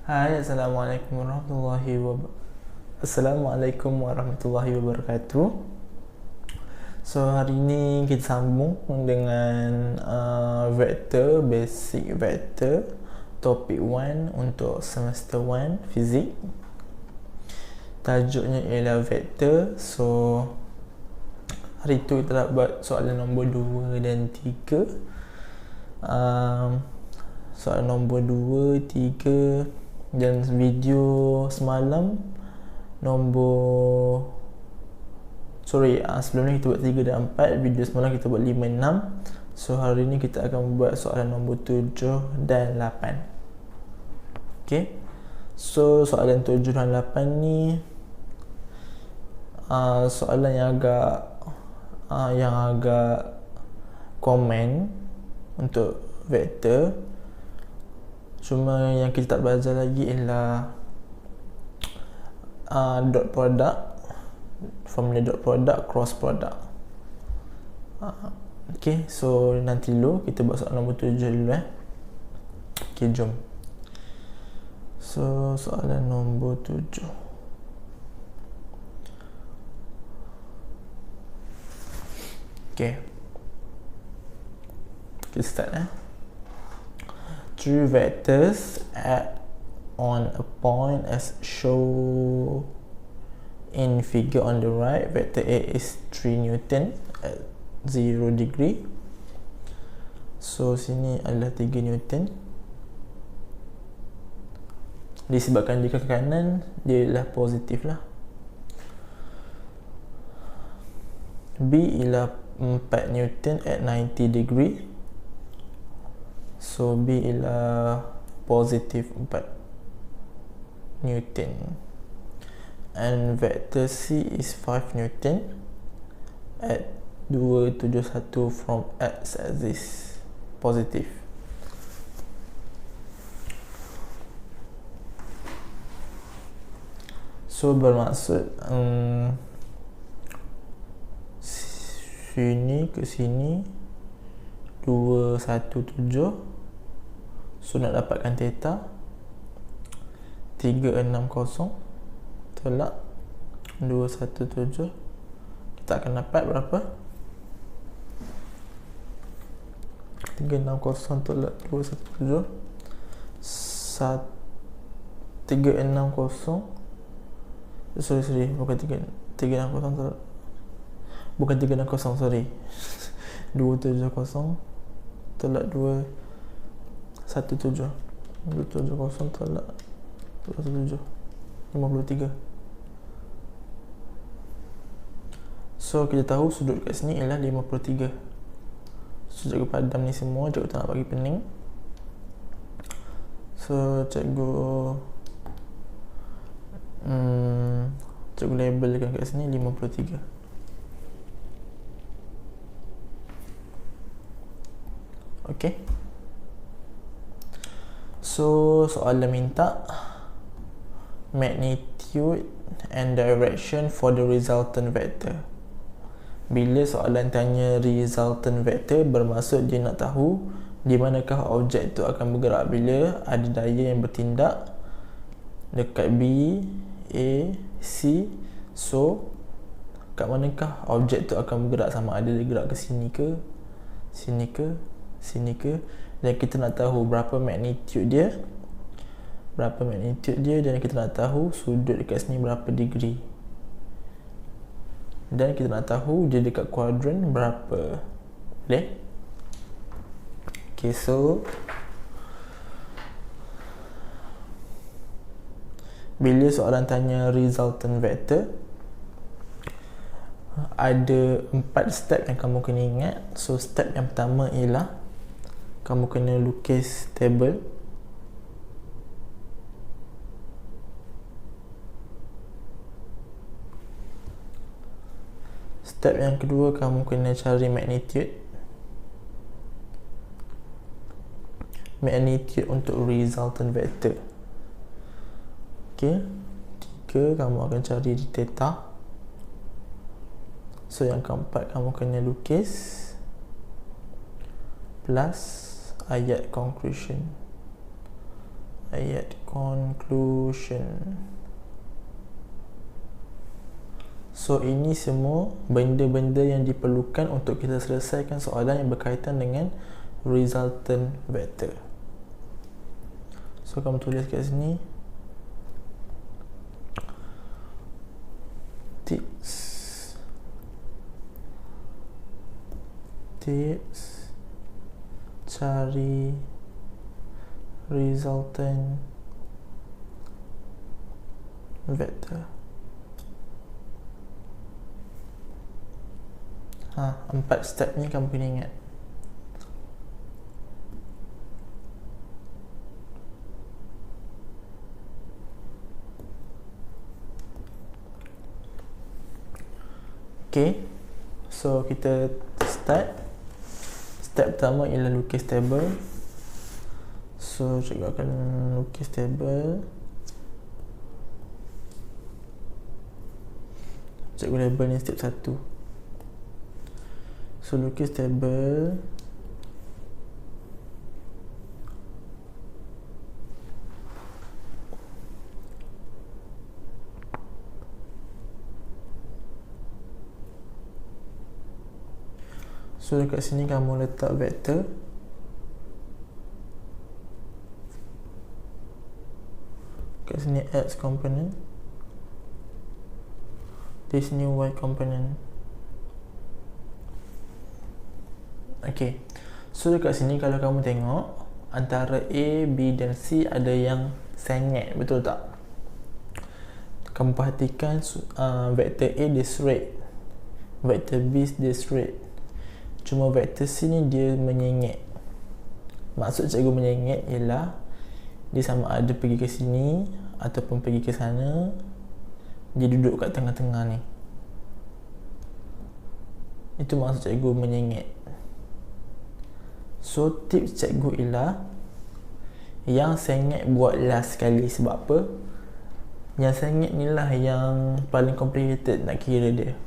Hai, Assalamualaikum warahmatullahi wabarakatuh. So hari ini kita sambung dengan vektor, basic vektor, topik 1 untuk semester 1 fizik. Tajuknya ialah vektor. So hari tu kita nak buat soalan nombor 2 dan 3. Soalan nombor 2, 3 dan video semalam sebelum ni kita buat 3 dan 4. Video semalam kita buat 5, 6. So hari ni kita akan buat soalan nombor 7 dan 8. Okay. So soalan 7 dan 8 ni soalan yang agak komen untuk vektor. Cuma yang kita tak belajar lagi ialah dot product, formula dot product, cross product. Okay, so nanti dulu kita buat soalan nombor 7 dulu. Okay, jom. So soalan nombor 7. Okay, kita start. Three vectors act on a point as shown in figure on the right. Vector A is 3 Newton at 0 degree. So sini adalah 3 Newton. Disebabkan dia ke kanan, dia adalah positif lah. B ialah 4 Newton at 90 degree. So B ialah positif 4 Newton. And vector C is 5 Newton at 271 from X axis, positif. So bermaksud sini ke sini 217. So nak dapatkan theta 360 tolak 217, kita akan dapat berapa? 360 tolak 217 360. Sorry, bukan 360 tolak, bukan 360, sorry. 270 tolak 217 tolak 217, 53. So kita tahu sudut kat sini ialah 53. So cikgu padam ni semua, cikgu tak nak bagi pening. So cikgu labelkan kat sini 53. Okay. So soalan minta magnitude and direction for the resultant vector. Bila soalan tanya resultant vector, bermaksud dia nak tahu di manakah objek tu akan bergerak bila ada daya yang bertindak dekat B, A, C. So kat manakah objek tu akan bergerak, sama ada dia gerak ke sini ke, sini ke, sini ke. Dan kita nak tahu berapa magnitude dia, dan kita nak tahu sudut dekat sini berapa degree, dan kita nak tahu dia dekat kuadran berapa. Boleh? Okay, so bila soalan tanya resultant vector, ada 4 step yang kamu kena ingat. So step yang pertama ialah kamu kena lukis table. Step yang kedua, kamu kena cari magnitude untuk resultant vector. Okay. 3, kamu akan cari di theta. So yang keempat, kamu kena lukis plus ayat conclusion. Ayat conclusion. So ini semua benda-benda yang diperlukan untuk kita selesaikan soalan yang berkaitan dengan resultant vector. So kamu tulis kat sini tips cari resultant vector. 4 step ni kamu kena ingat. Okay, so kita start. Step pertama ialah lukis table. So cikgu akan lukis table. Cikgu label ni step 1. So lukis table. So dekat sini kamu letak vektor. Kat sini x component. Di sini y component. Okay, so dekat sini kalau kamu tengok antara A, B dan C ada yang sengit, betul tak? Kamu perhatikan vektor A dia straight, vektor B dia straight, cuma vektor C ni dia menyengit. Maksud cikgu menyengit ialah dia sama ada pergi ke sini ataupun pergi ke sana. Dia duduk kat tengah-tengah ni. Itu maksud cikgu menyengit. So tips cikgu ialah yang sengit buat last sekali. Sebab apa? Yang sengit ni lah yang paling complicated nak kira dia.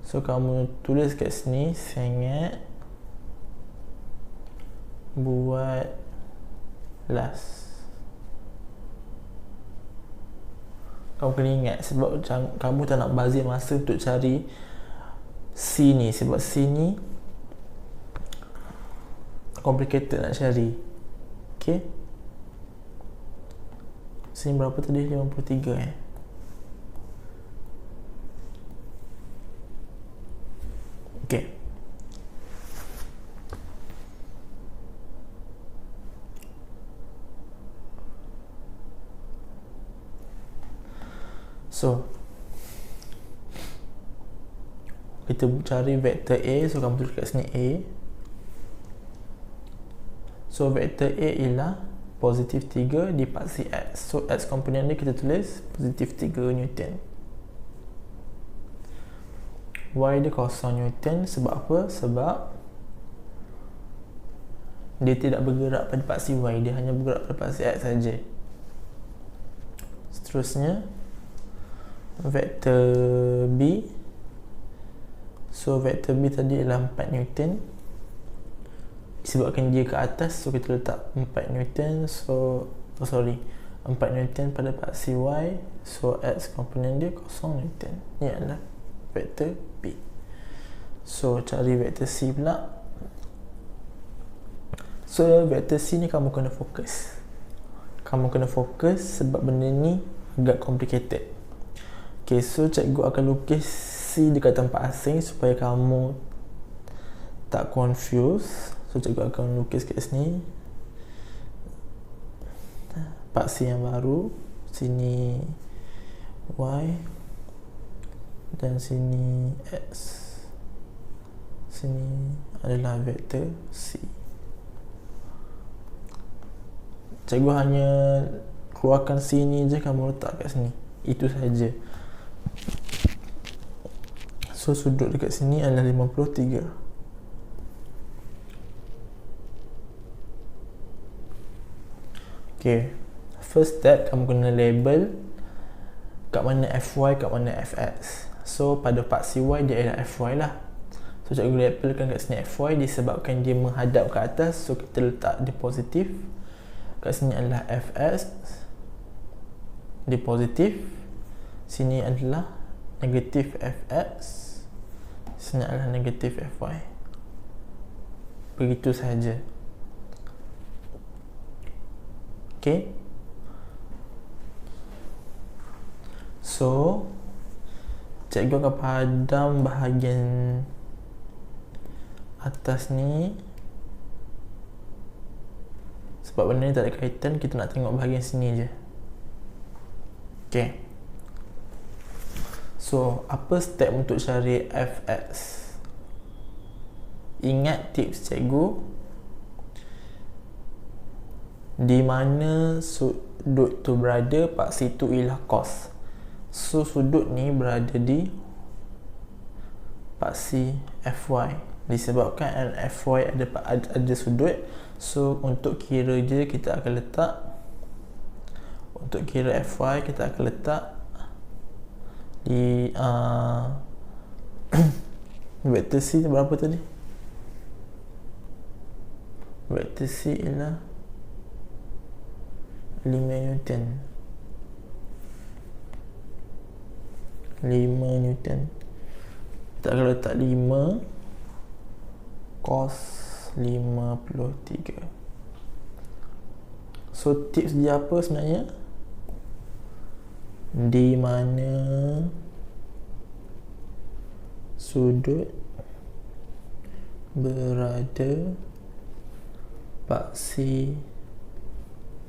So kamu tulis kat sini sengit buat last. Kamu kena ingat sebab kamu tak nak bazir masa untuk cari C ni. Sebab C ni complicated nak cari. Okay, sini berapa tadi? 53 Okay. So kita cari vektor A. So kamu tulis kat sini A. So vektor A ialah positif 3 dipaksi X. So X komponen dia kita tulis positif 3 Newton. Y dia kosong Newton. Sebab apa? Sebab dia tidak bergerak pada paksi Y, dia hanya bergerak pada paksi X saja. Seterusnya vektor B. So vektor B tadi ialah 4 Newton. Disebabkan dia ke atas, so kita letak 4 Newton. So 4 Newton pada paksi Y. So X komponen dia kosong Newton. Ini adalah vektor B. So cari vektor C pula. So vektor C ni kamu kena fokus. Kamu kena fokus sebab benda ni agak complicated. Okay, so cikgu akan lukis C dekat tempat asing supaya kamu tak confuse. So cikgu akan lukis kat sini paksi yang baru. Sini Y dan sini X. Sini adalah vektor C. Cikgu hanya keluarkan C ni je, kamu letak kat sini. Itu saja. So sudut dekat sini adalah 53. Okay, first step kamu kena label kat mana FY, kat mana FX. So pada paksi Y dia adalah FY lah. So cikgu labelkan kat sini FY disebabkan dia menghadap ke atas. So kita letak dia positif. kat sini adalah fx, dia positif. Sini adalah negatif fx, sini adalah negatif fy. Begitu sahaja. Okay. So cikgu akan padam bahagian atas ni sebab benda ni tak ada kaitan. Kita nak tengok bahagian sini je. Okay. So apa step untuk cari fx? Ingat tips cikgu, di mana sudut tu berada, paksi tu ialah cos. So sudut ni berada di paksi fy. Disebabkan fy ada sudut, so untuk kira je kita akan letak, untuk kira fy kita akan letak di vektor c berapa tadi? Vektor c ialah 5 Newton. 5 Newton. Kita akan letak 5 cos 53. So tips dia apa sebenarnya? Di mana sudut berada, paksi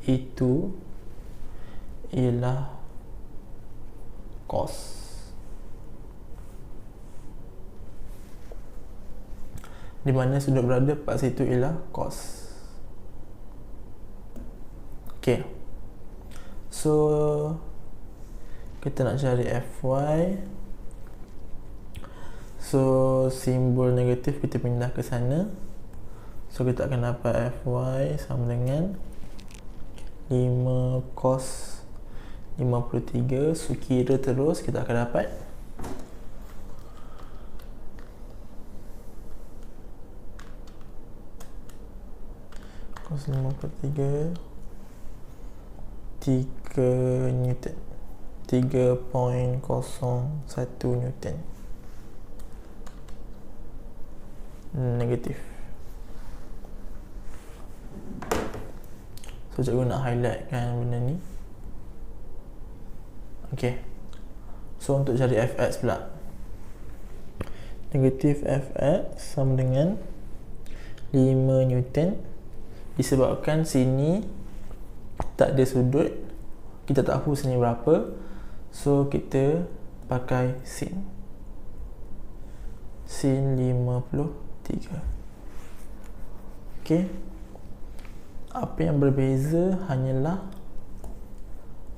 itu ialah cos. Di mana sudut berada, paksi itu ialah cos. Okay. So kita nak cari fy. So simbol negatif kita pindah ke sana. So kita akan dapat fy sama dengan 5 cos 53. So kira terus kita akan dapat cos 53 3 Newton, 3.01 Newton. Negatif. So cikgu nak highlight kan benda ni. Okay. So untuk cari fx pula, negatif fx sama dengan 5 Newton. Disebabkan sini tak ada sudut, kita tak tahu sini berapa, so kita pakai sin 53. Okay. Apa yang berbeza hanyalah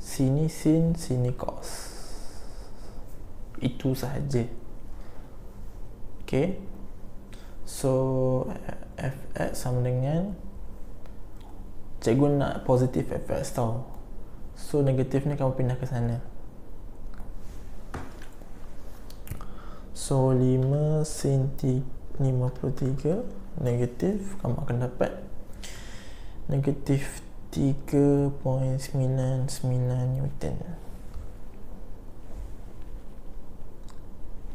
sini sin, sini cos. Itu sahaja. Okay. So fx sama dengan, cikgu nak positif fx tau, so negatif ni kamu pindah ke sana. So 5 sin 53 negatif, kamu akan dapat negatif 3.99 Newton.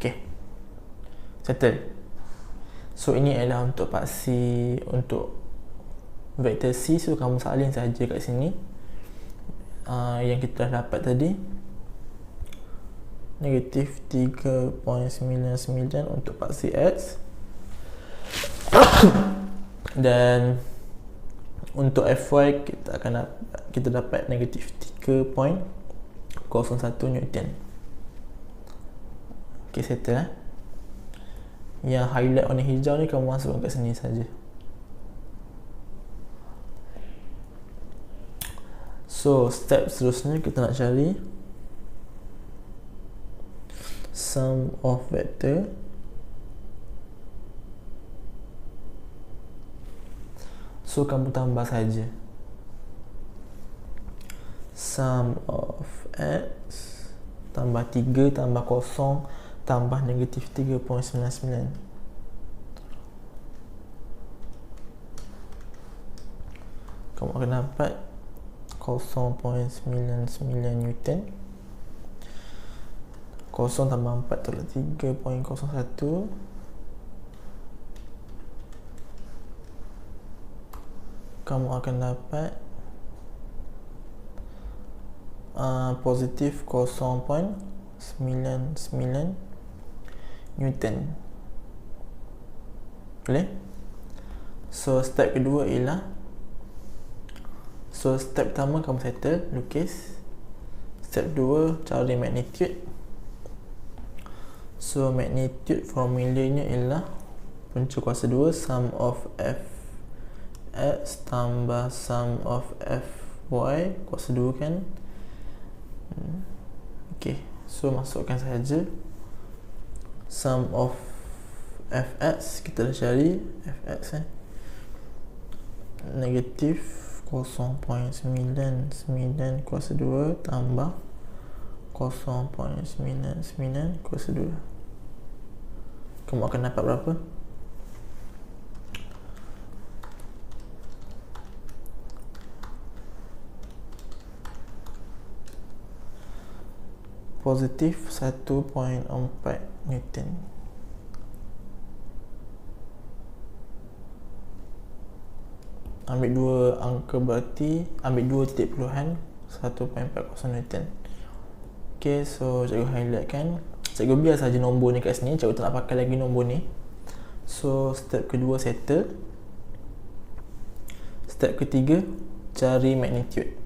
Okay, settle. So ini adalah untuk paksi, untuk vektor C. So kamu salin saja kat sini yang kita dah dapat tadi, negatif 3.99 untuk paksi X. Dan untuk Fy kita dapat negatif 3.01 Newton. Ok, settle Yang highlight warna hijau ni kamu masukkan kat sini saja. So step seterusnya kita nak cari sum of vector so kamu tambah saja sum of x tambah 3 tambah 0 tambah negatif 3.99. Kamu akan dapat 0.99 Newton. 0 tambah 4 tolak 3.01. Kamu akan dapat positif 0.99 Newton. Boleh? So step kedua ialah, so step pertama kamu settle, lukis. Step 2 cari magnitude. So magnitude formulanya ialah punca kuasa 2 sum of fx tambah sum of fy kuasa 2 kan. Okay, so masukkan saja sum of fx. Kita dah cari fx negatif 0.99 kuasa 2 tambah 0.99 kuasa 2. Kamu akan dapat berapa? Positif 1.4 Newton. Ambil dua angka berarti, ambil dua titik puluhan 1.40 Newton. Ok, so cikgu highlight kan. Cikgu biar saja nombor ni kat sini, cikgu tak nak pakai lagi nombor ni. So step kedua settle. Step ketiga cari magnitude.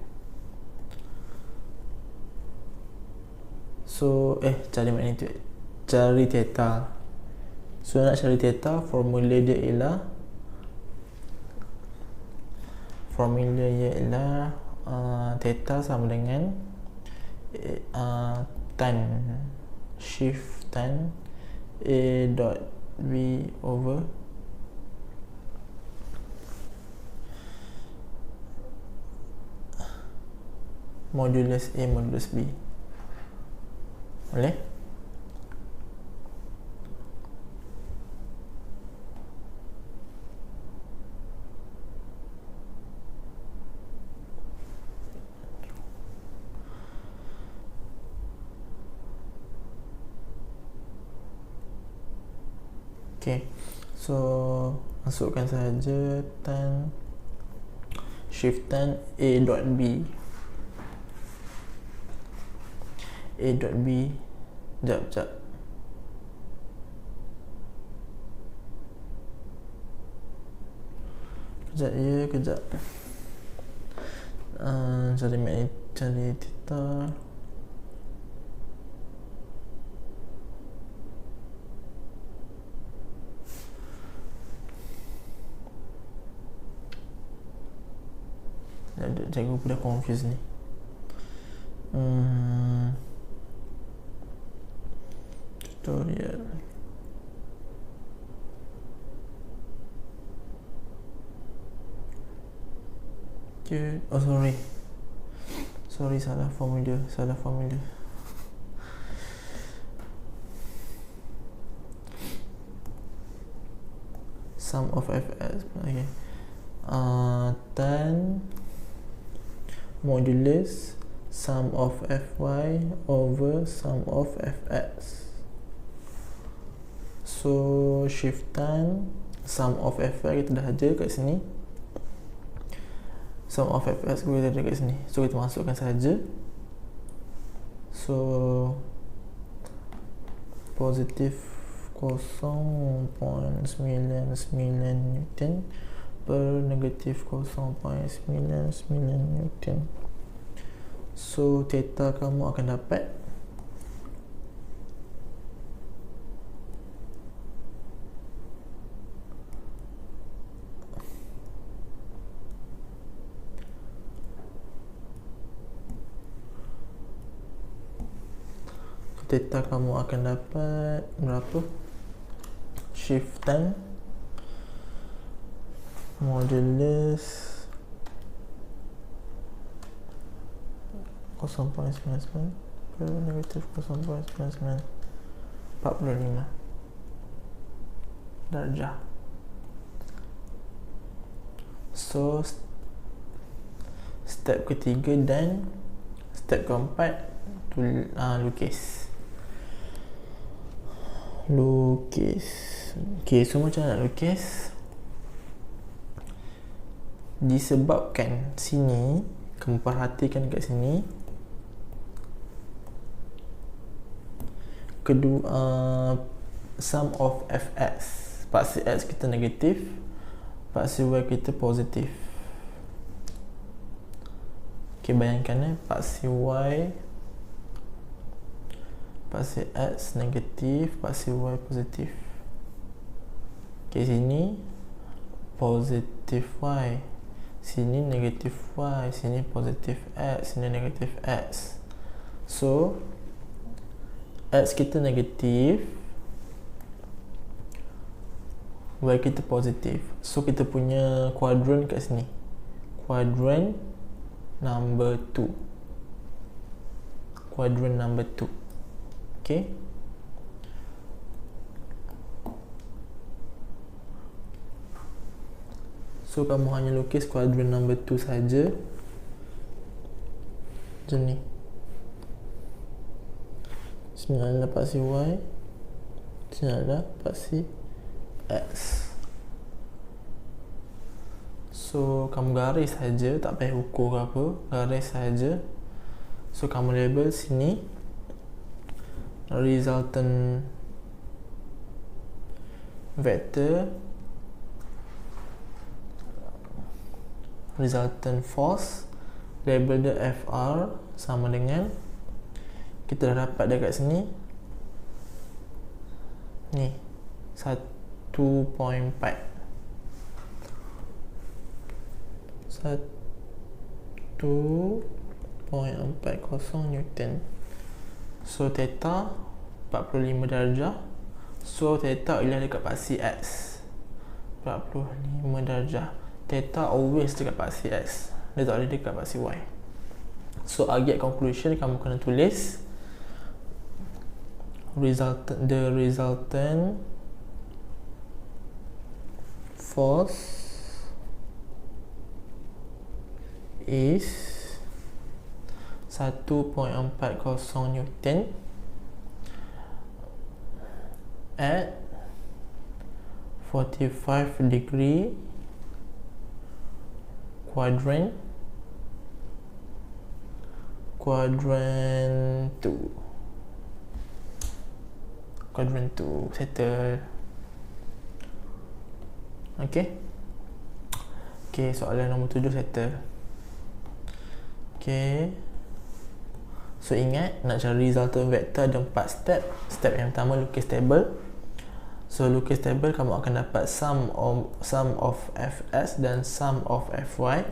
So cari magnitude, cari theta. So nak cari theta, formula dia ialah theta sama dengan tan shift tan A dot B over modulus A modulus B. Boleh? Okay, so masukkan saja tan shift tan A dot B. A dot B. Sekejap. Kejap. Cari theta. Cikgu pun dah confuse ni. Tutorial. Okay. Oh sorry, salah formula. Sum of fx. Okay. Tan modulus sum of fy over sum of fx. So shift tan sum of fy kita dah ada kat sini, sum of fx kita ada kat sini. So kita masukkan saja. So positif 0.99 Newton per negatif 0.99 Newton. So theta kamu akan dapat berapa? Shift tan modulus 0.99 per negatif 0.99 45 darjah. So step step ketiga dan step keempat lukis. Okay, so macam nak lukis? Disebabkan sini, kamu perhatikan kat sini, kedua sum of fx, paksi x kita negatif, paksi y kita positif. Okay, bayangkan paksi y, paksi x negatif, paksi y positif. Okay, sini positif y, sini negatif y, sini positif x, sini negatif x. So x kita negatif, y kita positif. So kita punya kuadran kat sini, kuadran number 2, kuadran number 2. Okay, so kamu hanya lukis kuadran number 2 saja. Macam ni. Sini adalah paksi y, sini adalah paksi x. So kamu garis saja, tak payah ukur ke apa, garis saja. So kamu label sini resultant vector, resultant force, label dia Fr sama dengan, kita dah dapat dekat sini ni 1.4 Newton. So theta 45 darjah. So theta ialah dekat paksi x 45 darjah. Theta always dekat paksi x, dia tak boleh dekat paksi y. So get conclusion, kamu kena tulis the resultant force is 1.40 Newton at 45 degree quadrant 2 settle. Okay, soalan nombor 7 settle. Okay, so ingat, nak cari resultant vector ada 4 step. Step yang pertama, lukis table. So lukis table, kamu akan dapat sum of fs dan sum of fy.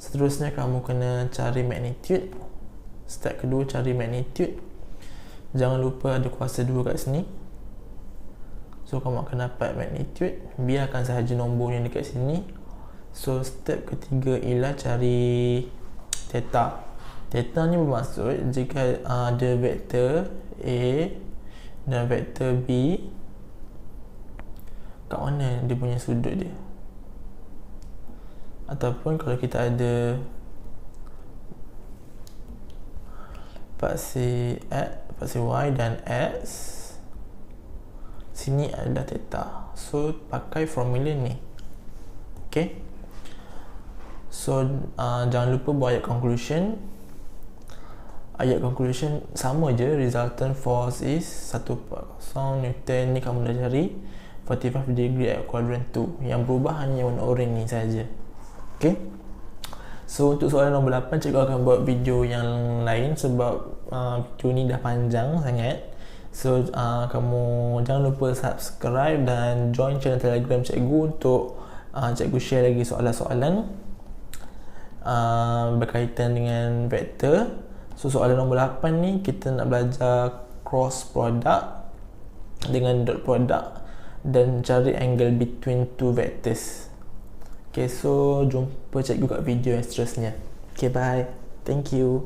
Seterusnya kamu kena cari magnitude. Step kedua, cari magnitude. Jangan lupa ada kuasa 2 kat sini. So kamu akan dapat magnitude, biarkan sahaja nombor yang dekat sini. So step ketiga ialah cari theta. Theta ni bermaksud jika ada vektor A dan vektor B, kat mana dia punya sudut dia. Ataupun kalau kita ada paksi x, paksi y dan x, sini adalah theta. So pakai formula ni. Okay, so jangan lupa buat ayat conclusion. Ayat conclusion sama je, resultant force is 1.40 Newton. Ni kamu dah cari 45 degree at quadrant 2. Yang berubah hanya warna orange ni saja. Okay, so untuk soalan nombor 8, cikgu akan buat video yang lain sebab video ni dah panjang sangat. So kamu jangan lupa subscribe dan join channel Telegram cikgu untuk cikgu share lagi soalan-soalan berkaitan dengan vektor. So soalan nombor 8 ni kita nak belajar cross product dengan dot product dan cari angle between two vectors. Okay, so jumpa cikgu kat video yang seterusnya. Okay, bye. Thank you.